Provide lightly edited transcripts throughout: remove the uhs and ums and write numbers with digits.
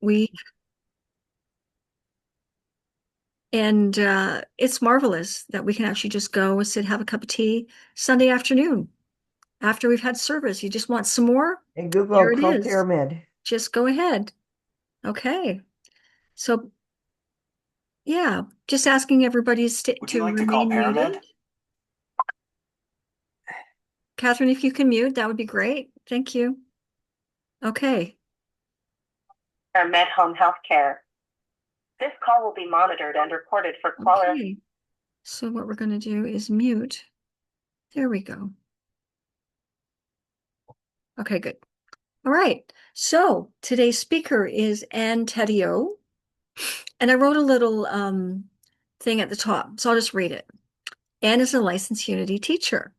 We and it's marvelous that we can actually just go and sit, have a cup of tea Sunday afternoon after we've had service. You just want some more? And Google Here it Club is. Pyramid. Just go ahead. Okay. So yeah, just asking everybody Would you to like to call remain muted. Pyramid? Catherine, if you can mute, that would be great. Thank you. Okay. Our Med Home Healthcare. This call will be monitored and recorded for quality. Okay. So what we're going to do is mute. There we go. Okay, good. All right. So today's speaker is Anne Teddio, and I wrote a little thing at the top, so I'll just read it. Anne is a licensed Unity teacher.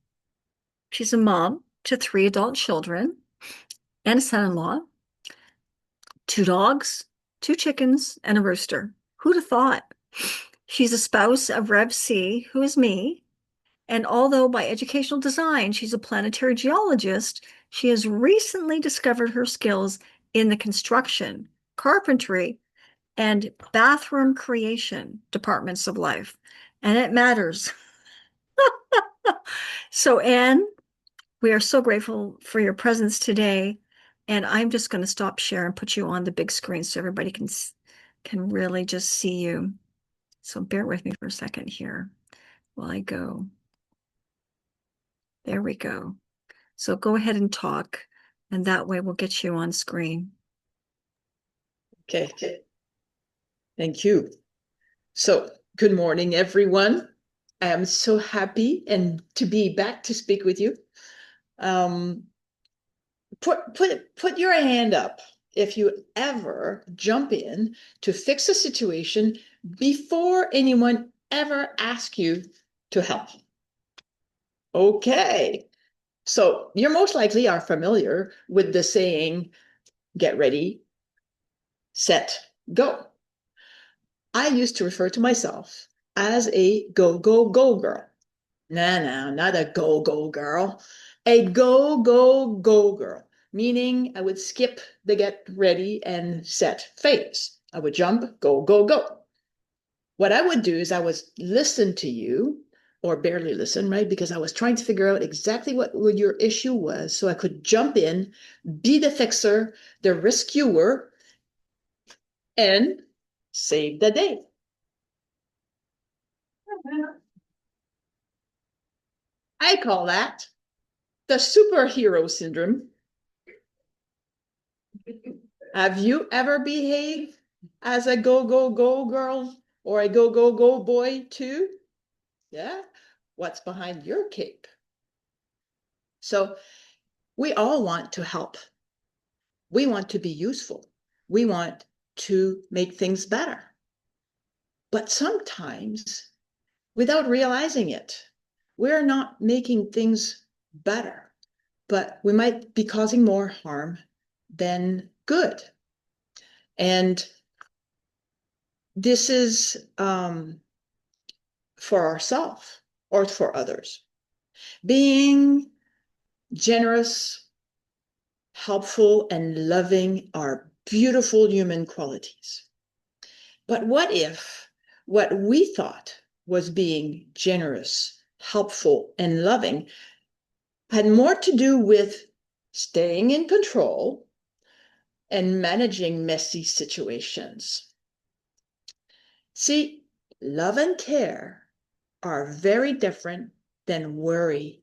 She's a mom to 3 adult children and a son-in-law, 2 dogs, 2 chickens, and a rooster. Who'd have thought? She's a spouse of Rev C, who is me, and although by educational design she's a planetary geologist, she has recently discovered her skills in the construction, carpentry, and bathroom creation departments of life. And it matters. So, Anne, we are so grateful for your presence today. And I'm just going to stop share and put you on the big screen so everybody can really just see you. So bear with me for a second here while I go. There we go. So go ahead and talk, and that way we'll get you on screen. Okay, thank you. So, good morning, everyone. I am so happy and to be back to speak with you. Put your hand up if you ever jump in to fix a situation before anyone ever asks you to help. Okay, so you're most likely are familiar with the saying, get ready, set, go. I used to refer to myself as a go, go, go girl. No, not a go, go girl. A go, go, go girl, meaning I would skip the get ready and set phase. I would jump, go, go, go. What I would do is I would listen to you or barely listen, right? Because I was trying to figure out exactly what your issue was so I could jump in, be the fixer, the rescuer, and save the day. I call that the superhero syndrome. Have you ever behaved as a go, go, go girl or a go, go, go boy too? Yeah. What's behind your cape? So we all want to help. We want to be useful. We want to make things better. But sometimes, without realizing it, we're not making things better, but we might be causing more harm than good. And this is for ourselves or for others. Being generous, helpful, and loving are beautiful human qualities. But what if what we thought was being generous, helpful, and loving had more to do with staying in control and managing messy situations? See, love and care are very different than worry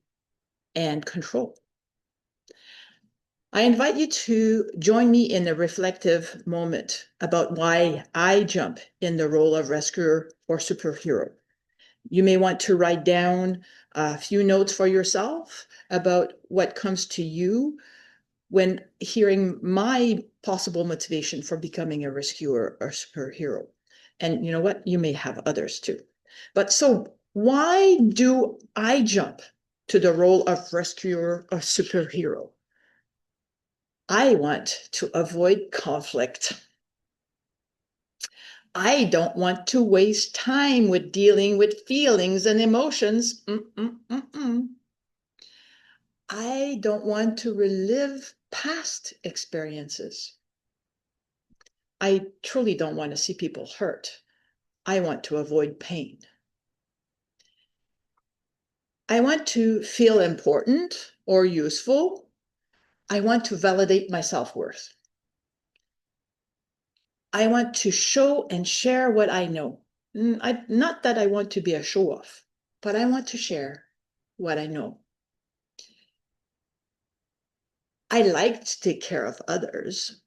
and control. I invite you to join me in a reflective moment about why I jump in the role of rescuer or superhero. You may want to write down a few notes for yourself about what comes to you when hearing my possible motivation for becoming a rescuer or superhero. And you know what? You may have others too. But so why do I jump to the role of rescuer or superhero? I want to avoid conflict. I don't want to waste time with dealing with feelings and emotions. I don't want to relive past experiences. I truly don't want to see people hurt. I want to avoid pain. I want to feel important or useful. I want to validate my self-worth. I want to show and share what I know. Not that I want to be a show-off, but I want to share what I know. I like to take care of others,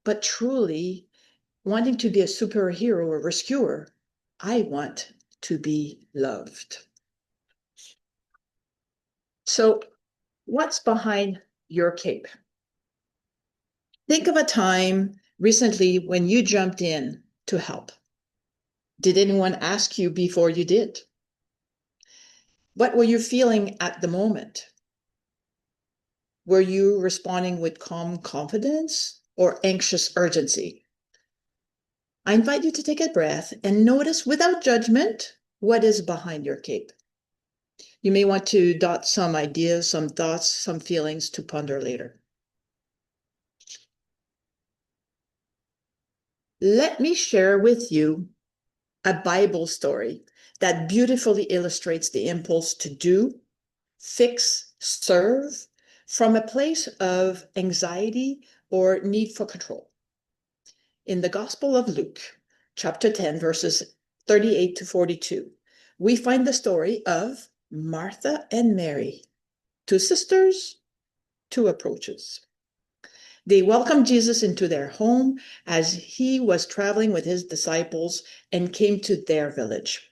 but truly wanting to be a superhero or rescuer, I want to be loved. So, what's behind your cape? Think of a time recently when you jumped in to help. Did anyone ask you before you did? What were you feeling at the moment? Were you responding with calm confidence or anxious urgency? I invite you to take a breath and notice without judgment what is behind your cape. You may want to dot some ideas, some thoughts, some feelings to ponder later. Let me share with you a Bible story that beautifully illustrates the impulse to do, fix, serve from a place of anxiety or need for control. In the Gospel of Luke, chapter 10, verses 38 to 42, we find the story of Martha and Mary, two sisters, two approaches. They welcomed Jesus into their home as he was traveling with his disciples and came to their village.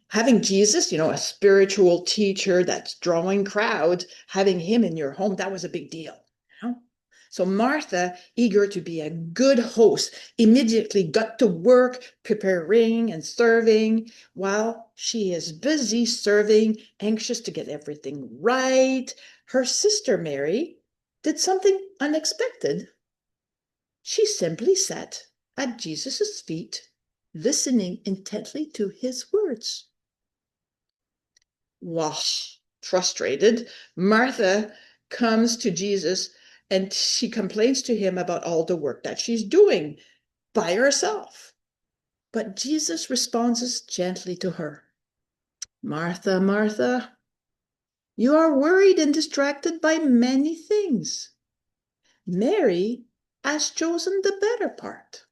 Having Jesus, a spiritual teacher that's drawing crowds, having him in your home, that was a big deal. So Martha, eager to be a good host, immediately got to work preparing and serving while she is busy serving, anxious to get everything right. Her sister Mary did something unexpected. She simply sat at Jesus' feet, listening intently to his words. Wow, frustrated, Martha comes to Jesus and she complains to him about all the work that she's doing by herself. But Jesus responds gently to her. Martha, Martha, you are worried and distracted by many things. Mary has chosen the better part.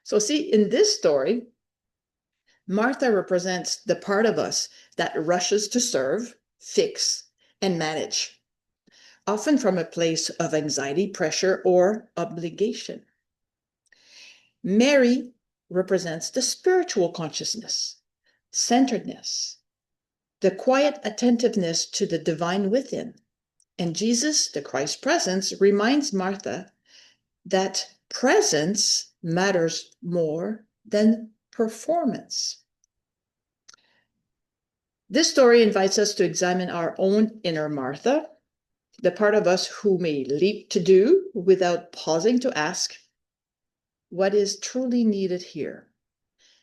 So see, in this story, Martha represents the part of us that rushes to serve, fix, and manage, often from a place of anxiety, pressure, or obligation. Mary represents the spiritual consciousness, centeredness, the quiet attentiveness to the divine within. And Jesus, the Christ presence, reminds Martha that presence matters more than performance. This story invites us to examine our own inner Martha, the part of us who may leap to do without pausing to ask, what is truly needed here?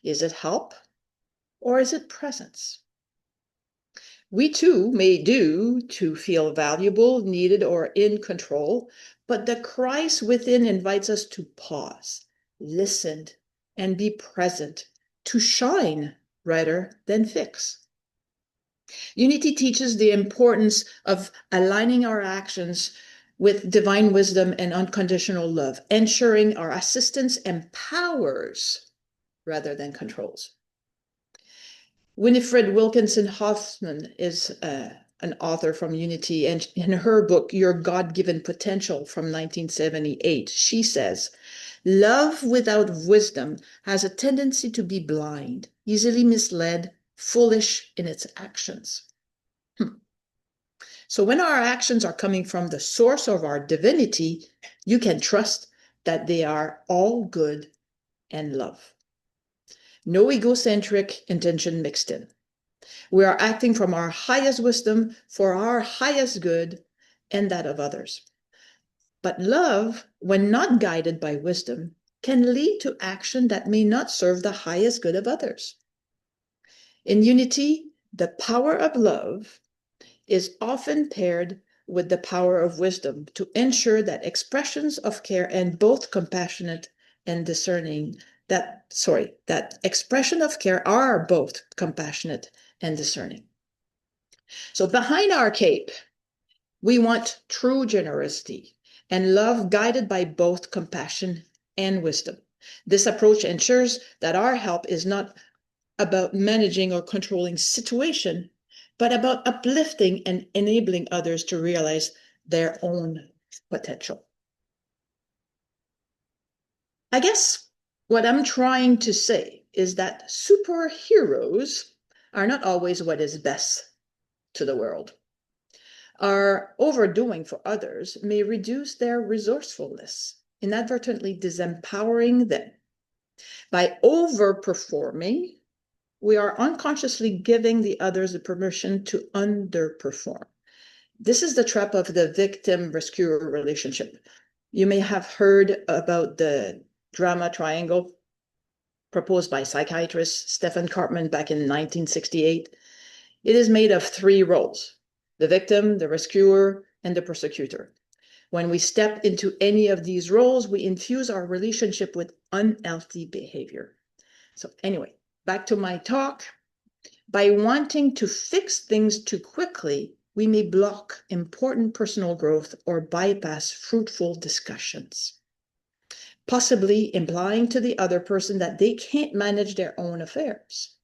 Is it help or is it presence? We too may do to feel valuable, needed, or in control, but the Christ within invites us to pause, listen, and be present, to shine rather than fix. Unity teaches the importance of aligning our actions with divine wisdom and unconditional love, ensuring our assistance empowers rather than controls. Winifred Wilkinson Hoffman is an author from Unity, and in her book, Your God-Given Potential from 1978, she says, love without wisdom has a tendency to be blind, easily misled, foolish in its actions. So when our actions are coming from the source of our divinity, you can trust that they are all good and love. No egocentric intention mixed in. We are acting from our highest wisdom for our highest good and that of others. But love, when not guided by wisdom, can lead to action that may not serve the highest good of others. In Unity, the power of love is often paired with the power of wisdom to ensure that expressions of care and both compassionate and discerning, that expression of care are both compassionate and discerning. So behind our cape, we want true generosity and love guided by both compassion and wisdom. This approach ensures that our help is not about managing or controlling situation, but about uplifting and enabling others to realize their own potential. I guess what I'm trying to say is that superheroes are not always what is best to the world. Our overdoing for others may reduce their resourcefulness, inadvertently disempowering them. By overperforming, we are unconsciously giving the others the permission to underperform. This is the trap of the victim-rescuer relationship. You may have heard about the drama triangle proposed by psychiatrist Stephen Cartman back in 1968. It is made of 3 roles: the victim, the rescuer, and the persecutor. When we step into any of these roles, we infuse our relationship with unhealthy behavior. So anyway, back to my talk. By wanting to fix things too quickly, we may block important personal growth or bypass fruitful discussions, possibly implying to the other person that they can't manage their own affairs.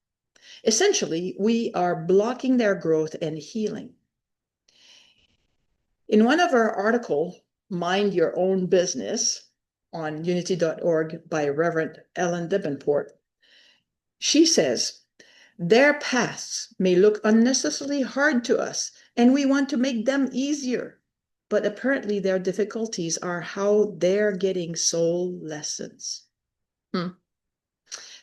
Essentially, we are blocking their growth and healing. In one of our articles, Mind Your Own Business, on unity.org by Reverend Ellen Davenport, she says, their paths may look unnecessarily hard to us, and we want to make them easier. But apparently their difficulties are how they're getting soul lessons.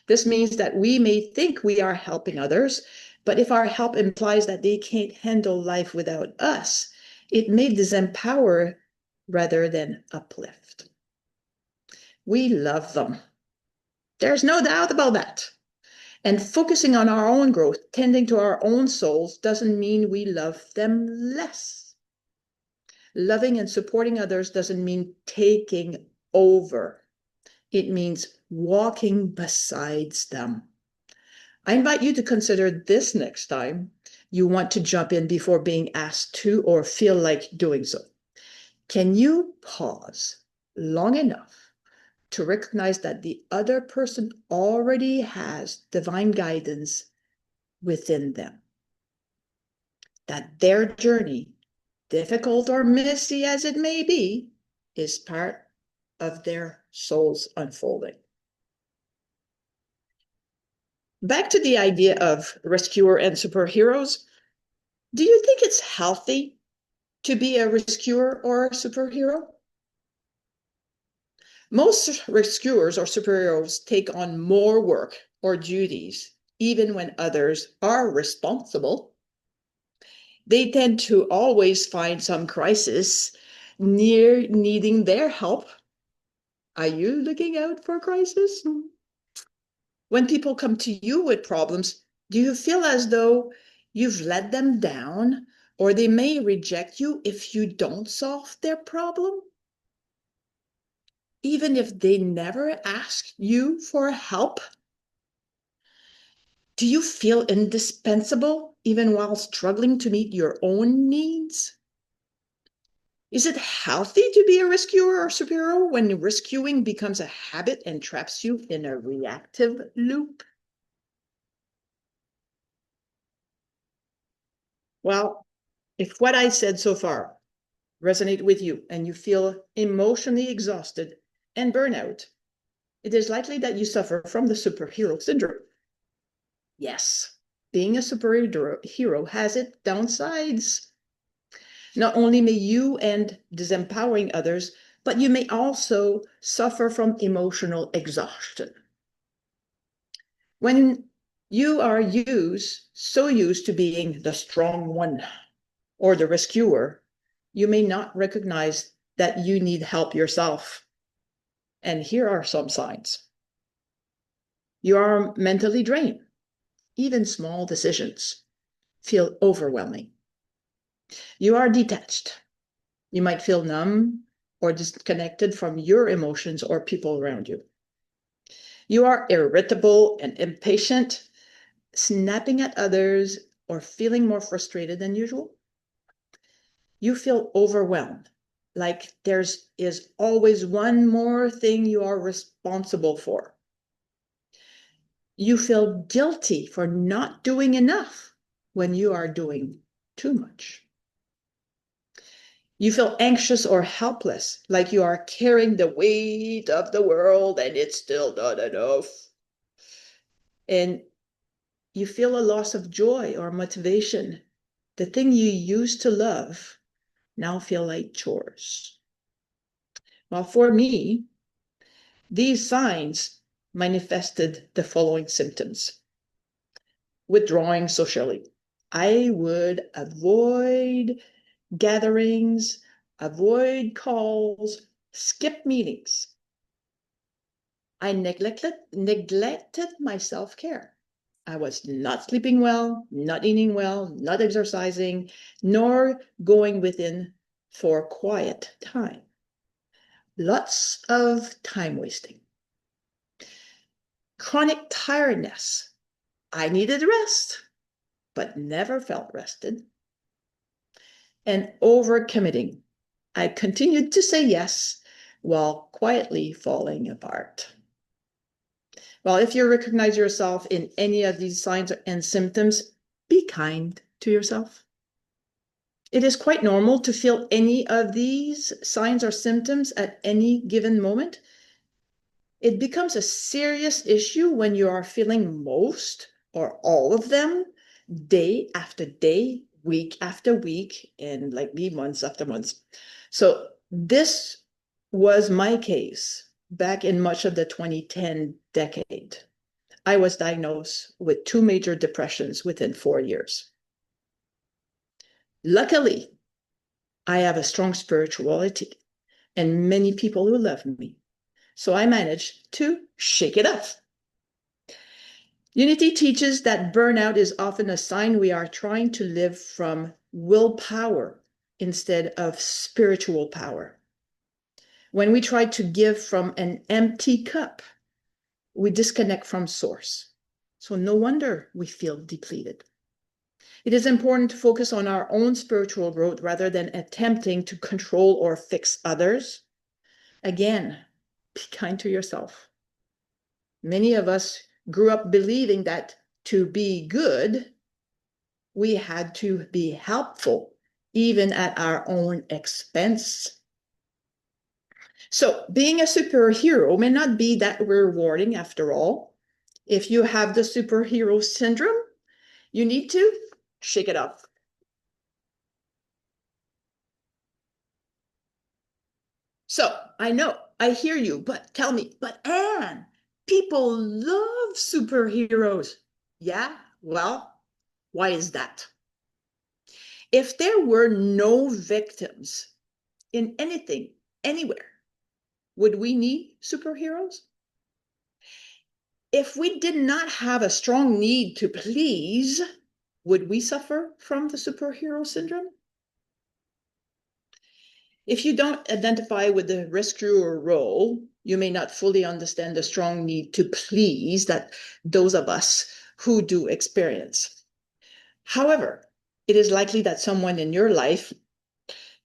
This means that we may think we are helping others, but if our help implies that they can't handle life without us, it may disempower rather than uplift. We love them. There's no doubt about that. And focusing on our own growth, tending to our own souls, doesn't mean we love them less. Loving and supporting others doesn't mean taking over. It means walking beside them. I invite you to consider this next time you want to jump in before being asked to or feel like doing so. Can you pause long enough to recognize that the other person already has divine guidance within them? That their journey, difficult or messy as it may be, is part of their soul's unfolding. Back to the idea of rescuer and superheroes. Do you think it's healthy to be a rescuer or a superhero? Most rescuers or superheroes take on more work or duties, even when others are responsible. They tend to always find some crisis near needing their help. Are you looking out for crisis? When people come to you with problems, do you feel as though you've let them down, or they may reject you if you don't solve their problem? Even if they never ask you for help? Do you feel indispensable even while struggling to meet your own needs? Is it healthy to be a rescuer or superhero when rescuing becomes a habit and traps you in a reactive loop? Well, if what I said so far resonate with you and you feel emotionally exhausted and burnout, it is likely that you suffer from the superhero syndrome. Yes, being a superhero has its downsides. Not only may you end disempowering others, but you may also suffer from emotional exhaustion. When you are so used to being the strong one or the rescuer, you may not recognize that you need help yourself. And here are some signs. You are mentally drained. Even small decisions feel overwhelming. You are detached. You might feel numb or disconnected from your emotions or people around you. You are irritable and impatient, snapping at others, or feeling more frustrated than usual. You feel overwhelmed, like is always one more thing you are responsible for. You feel guilty for not doing enough when you are doing too much. You feel anxious or helpless, like you are carrying the weight of the world and it's still not enough. And you feel a loss of joy or motivation. The thing you used to love now feel like chores. Well, for me, these signs manifested the following symptoms. Withdrawing socially. I would avoid gatherings, avoid calls, skip meetings. I neglected my self-care. I was not sleeping well, not eating well, not exercising, nor going within for quiet time. Lots of time wasting. Chronic tiredness. I needed rest, but never felt rested. And overcommitting. I continued to say yes while quietly falling apart. Well, if you recognize yourself in any of these signs and symptoms, be kind to yourself. It is quite normal to feel any of these signs or symptoms at any given moment. It becomes a serious issue when you are feeling most or all of them day after day, week after week, and like me, months after months. So this was my case back in much of the 2010 decade. I was diagnosed with 2 major depressions within 4 years. Luckily, I have a strong spirituality and many people who love me. So I managed to shake it off. Unity teaches that burnout is often a sign we are trying to live from willpower instead of spiritual power. When we try to give from an empty cup, we disconnect from source. So no wonder we feel depleted. It is important to focus on our own spiritual growth rather than attempting to control or fix others. Again, be kind to yourself. Many of us grew up believing that to be good, we had to be helpful, even at our own expense. So being a superhero may not be that rewarding after all. If you have the superhero syndrome, you need to shake it off. So I know, I hear you, but tell me, but Anne, people love superheroes. Yeah, well, why is that? If there were no victims in anything, anywhere, would we need superheroes? If we did not have a strong need to please, would we suffer from the superhero syndrome? If you don't identify with the rescuer role, you may not fully understand the strong need to please that those of us who do experience. However, it is likely that someone in your life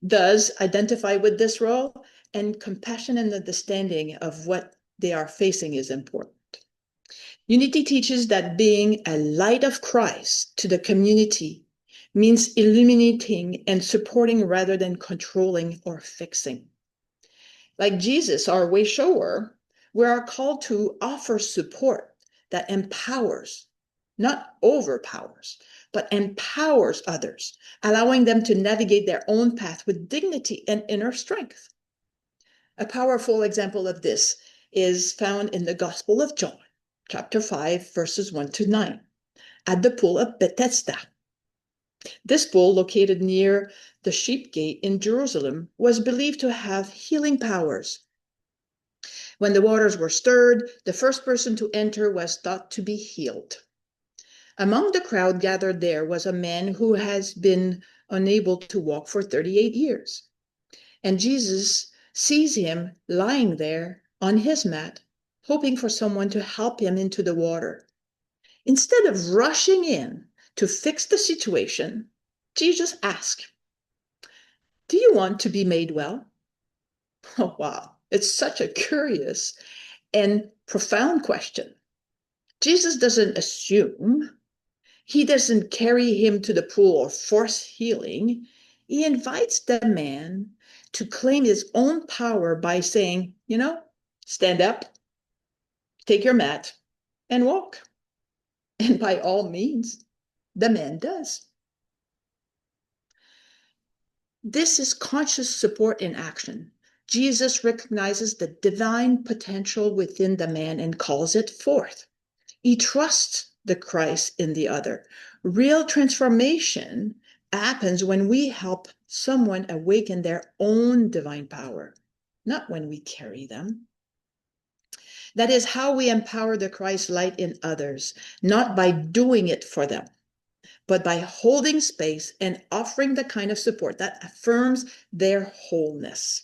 does identify with this role, and compassion and understanding of what they are facing is important. Unity teaches that being a light of Christ to the community means illuminating and supporting rather than controlling or fixing. Like Jesus, our way shower, we are called to offer support that empowers, not overpowers, but empowers others, allowing them to navigate their own path with dignity and inner strength. A powerful example of this is found in the Gospel of John, chapter 5, verses 1 to 9, at the pool of Bethesda. This pool, located near the Sheep Gate in Jerusalem, was believed to have healing powers. When the waters were stirred, the first person to enter was thought to be healed. Among the crowd gathered there was a man who has been unable to walk for 38 years. And Jesus sees him lying there on his mat, hoping for someone to help him into the water. Instead of rushing in to fix the situation, Jesus asks, "Do you want to be made well?" Oh, wow. It's such a curious and profound question. Jesus doesn't assume, he doesn't carry him to the pool or force healing. He invites the man to claim his own power by saying, stand up, take your mat, and walk. And by all means, the man does. This is conscious support in action. Jesus recognizes the divine potential within the man and calls it forth. He trusts the Christ in the other. Real transformation happens when we help someone awaken their own divine power, not when we carry them. That is how we empower the Christ light in others, not by doing it for them, but by holding space and offering the kind of support that affirms their wholeness.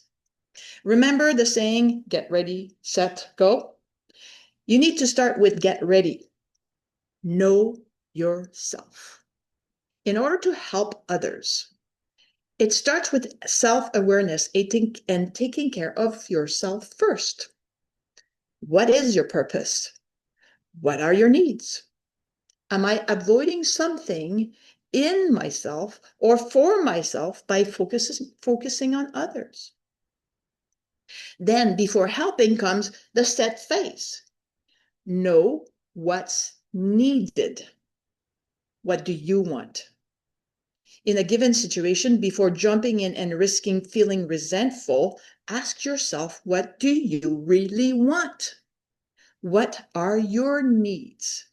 Remember the saying, get ready, set, go? You need to start with get ready. Know yourself. In order to help others, it starts with self-awareness and taking care of yourself first. What is your purpose? What are your needs? Am I avoiding something in myself or for myself by focusing on others? Then before helping comes the set phase. Know what's needed. What do you want? In a given situation, before jumping in and risking feeling resentful, ask yourself, what do you really want? What are your needs?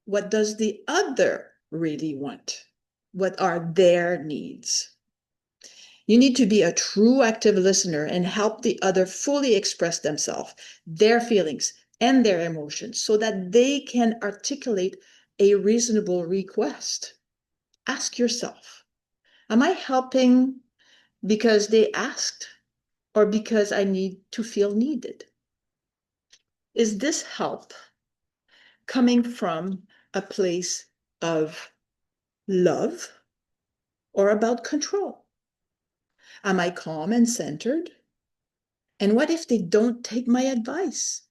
What does the other really want? What are their needs? You need to be a true active listener and help the other fully express themselves, their feelings, and their emotions so that they can articulate a reasonable request. Ask yourself, am I helping because they asked or because I need to feel needed? Is this help coming from a place of love or about control? Am I calm and centered? And what if they don't take my advice?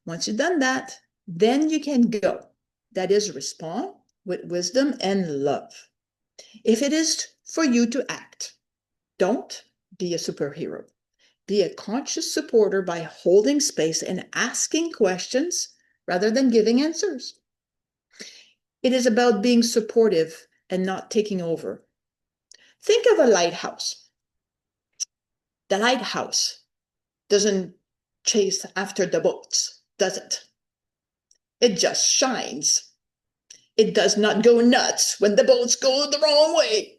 Once you've done that, then you can go. That is, respond with wisdom and love. If it is for you to act, don't be a superhero. Be a conscious supporter by holding space and asking questions rather than giving answers. It is about being supportive and not taking over. Think of a lighthouse. The lighthouse doesn't chase after the boats, does it? It just shines. It does not go nuts when the boats go the wrong way.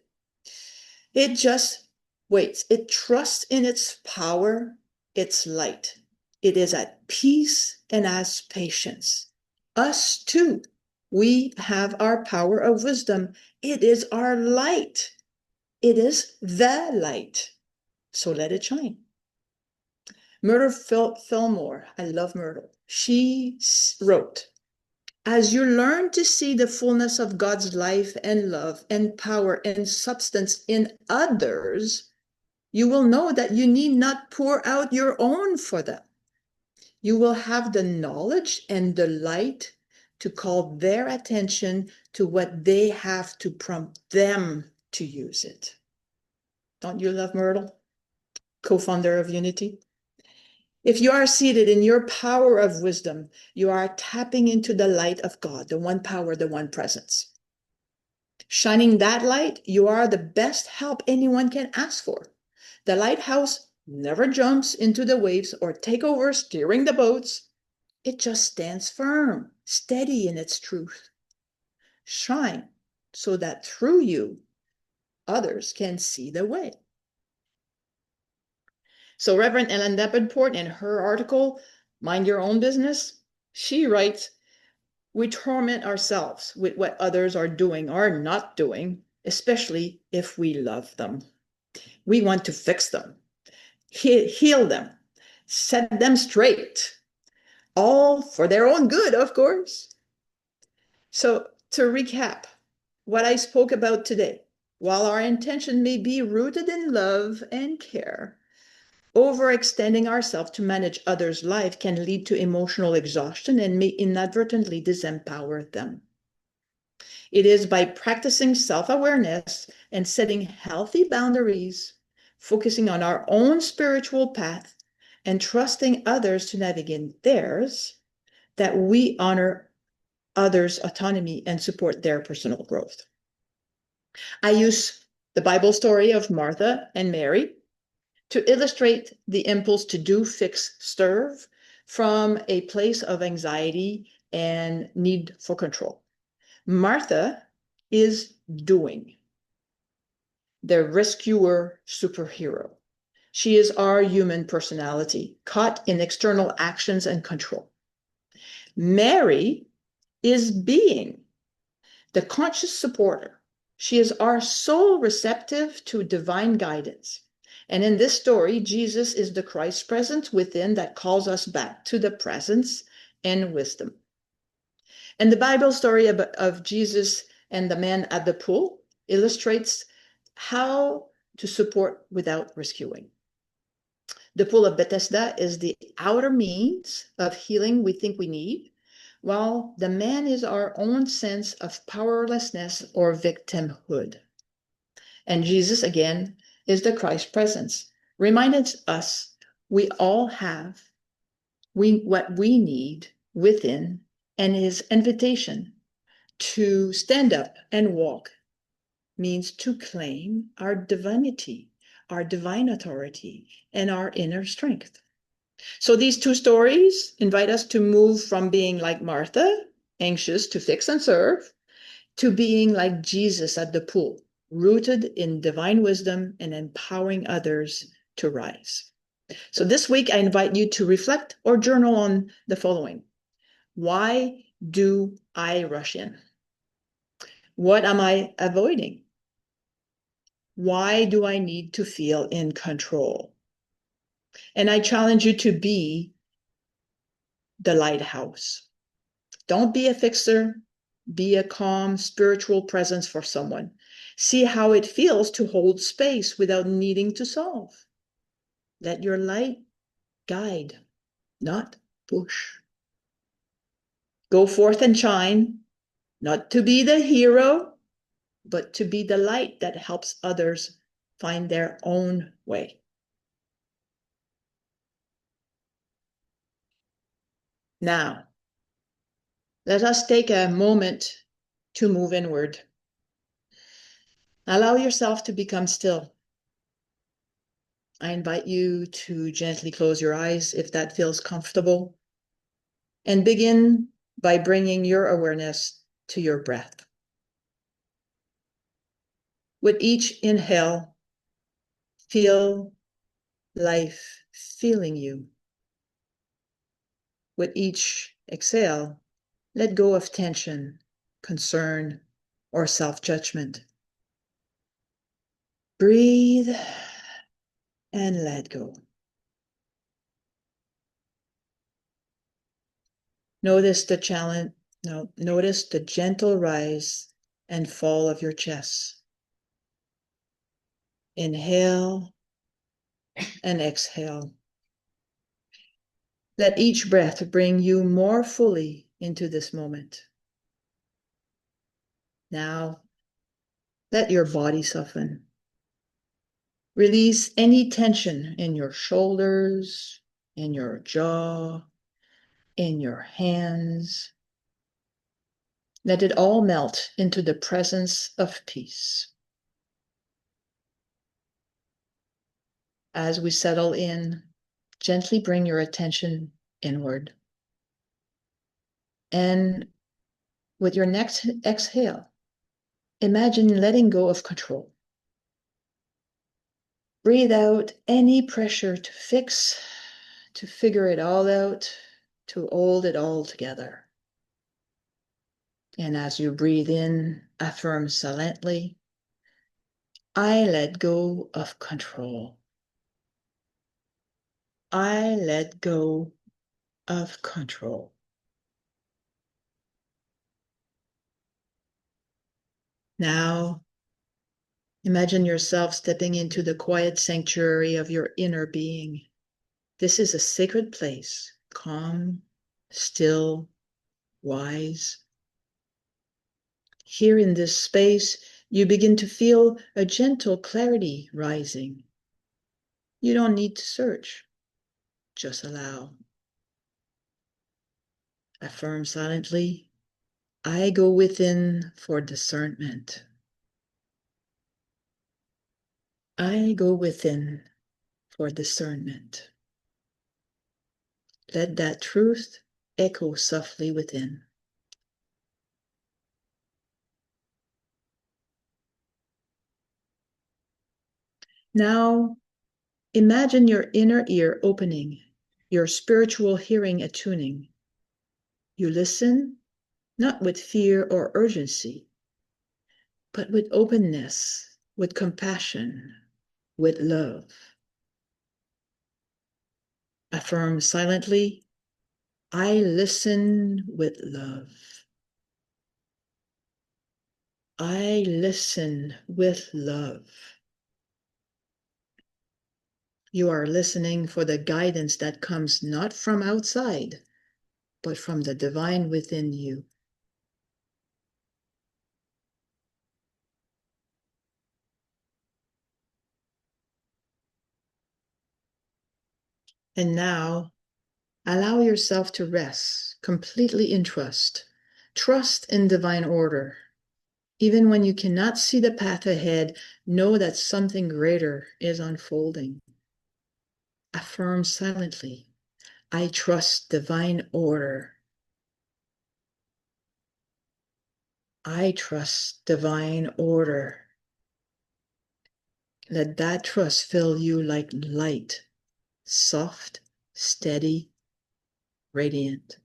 It just waits. It trusts in its power, its light. It is at peace and has patience. Us too. We have our power of wisdom. It is our light. It is the light. So let it shine. Myrtle Fillmore, I love Myrtle. She wrote, as you learn to see the fullness of God's life and love and power and substance in others, you will know that you need not pour out your own for them. You will have the knowledge and the light to call their attention to what they have to prompt them to use it. Don't you love Myrtle, co-founder of Unity? If you are seated in your power of wisdom, you are tapping into the light of God, the one power, the one presence. Shining that light, you are the best help anyone can ask for. The lighthouse never jumps into the waves or take over steering the boats. It just stands firm, steady in its truth. Shine so that through you, others can see the way. So Reverend Ellen Davenport, in her article, Mind Your Own Business, she writes, we torment ourselves with what others are doing or not doing, especially if we love them. We want to fix them, heal them, set them straight, all for their own good, of course. So, to recap what I spoke about today, while our intention may be rooted in love and care, overextending ourselves to manage others' life can lead to emotional exhaustion and may inadvertently disempower them. It is by practicing self-awareness and setting healthy boundaries, focusing on our own spiritual path, and trusting others to navigate theirs, that we honor others' autonomy and support their personal growth. I use the Bible story of Martha and Mary to illustrate the impulse to do, fix, serve from a place of anxiety and need for control. Martha is doing, the rescuer superhero. She is our human personality, caught in external actions and control. Mary is being, the conscious supporter. She is our soul receptive to divine guidance. And in this story, Jesus is the Christ presence within that calls us back to the presence and wisdom. And the Bible story of Jesus and the man at the pool illustrates how to support without rescuing. The pool of Bethesda is the outer means of healing we think we need, while the man is our own sense of powerlessness or victimhood. And Jesus, again, is the Christ presence, reminding us we all have what we need within, and his invitation to stand up and walk means to claim our divinity, our divine authority, and our inner strength. So these two stories invite us to move from being like Martha, anxious to fix and serve, to being like Jesus at the pool, rooted in divine wisdom and empowering others to rise. So this week, I invite you to reflect or journal on the following. Why do I rush in? What am I avoiding? Why do I need to feel in control? And I challenge you to be the lighthouse. Don't be a fixer. Be a calm spiritual presence for someone. See how it feels to hold space without needing to solve. Let your light guide, not push. Go forth and shine, not to be the hero, but to be the light that helps others find their own way. Now, let us take a moment to move inward. Allow yourself to become still. I invite you to gently close your eyes if that feels comfortable, and begin by bringing your awareness to your breath. With each inhale, feel life feeling you. With each exhale, let go of tension, concern, or self-judgment. Breathe and let go. Notice the challenge. No, notice the gentle rise and fall of your chest. Inhale and exhale. Let each breath bring you more fully into this moment. Now, let your body soften. Release any tension in your shoulders, in your jaw, in your hands. Let it all melt into the presence of peace. As we settle in, gently bring your attention inward. And with your next exhale, imagine letting go of control. Breathe out any pressure to fix, to figure it all out, to hold it all together. And as you breathe in, affirm silently, I let go of control. I let go of control. Now, imagine yourself stepping into the quiet sanctuary of your inner being. This is a sacred place, calm, still, wise. Here in this space, you begin to feel a gentle clarity rising. You don't need to search, just allow. Affirm silently, I go within for discernment. I go within for discernment. Let that truth echo softly within. Now, imagine your inner ear opening, your spiritual hearing attuning. You listen, not with fear or urgency, but with openness, with compassion, with love. Affirm silently, I listen with love. I listen with love. You are listening for the guidance that comes not from outside, but from the divine within you. And now, allow yourself to rest completely in trust. Trust in divine order. Even when you cannot see the path ahead, know that something greater is unfolding. Affirm silently, I trust divine order. I trust divine order. Let that trust fill you like light, soft, steady, radiant.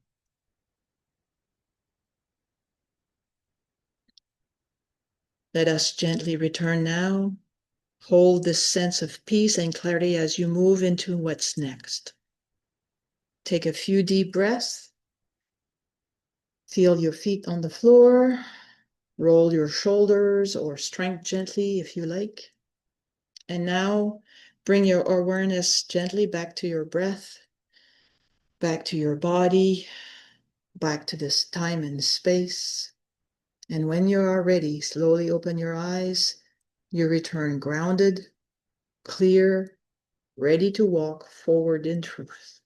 Let us gently return now. Hold this sense of peace and clarity as you move into what's next. Take a few deep breaths. Feel your feet on the floor. Roll your shoulders or strength gently if you like. And now bring your awareness gently back to your breath, back to your body, back to this time and space. And when you are ready, slowly open your eyes. You return grounded, clear, ready to walk forward in truth.